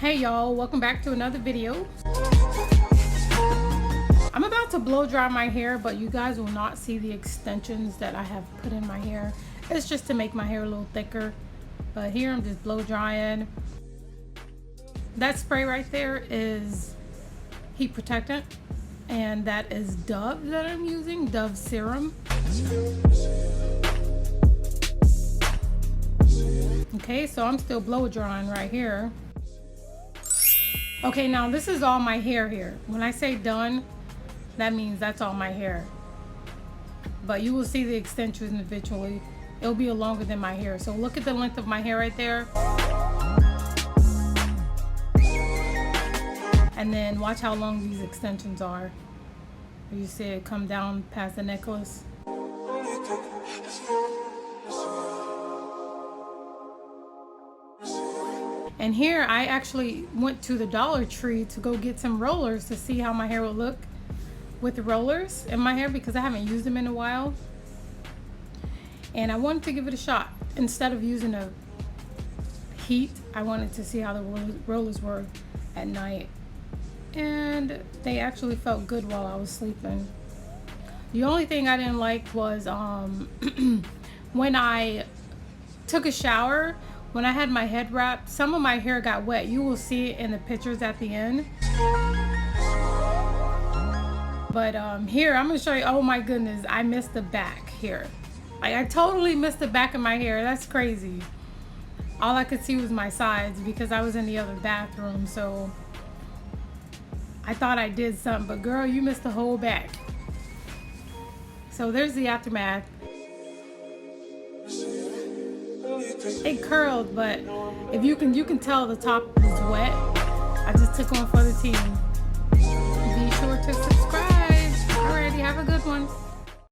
Hey y'all, welcome back to another video. I'm about to blow dry my hair, but you guys will not see the extensions that I have put in my hair. It's just to make my hair a little thicker. But here I'm just blow drying. That spray right there is heat protectant, and that is Dove that I'm using, Dove serum. Okay, so I'm still blow drying right here. Okay, now this is all my hair here. When I say done, that means that's all my hair. But you will see the extensions eventually. It'll be longer than my hair. So look at the length of my hair right there. And then watch how long these extensions are. You see it come down past the necklace. And here I actually went to the Dollar Tree to go get some rollers to see how my hair will look with the rollers in my hair, because I haven't used them in a while. And I wanted to give it a shot. Instead of using a heat, I wanted to see how the rollers were at night. And they actually felt good while I was sleeping. The only thing I didn't like was when I took a shower, when I had my head wrapped, some of my hair got wet. You will see it in the pictures at the end. But here, I'm gonna show you, oh my goodness, I missed the back here. Like, I totally missed the back of my hair. That's crazy. All I could see was my sides because I was in the other bathroom. So I thought I did something, but girl, you missed the whole back. So there's the aftermath. It curled, but if you can tell the top is wet. I just took one for the team.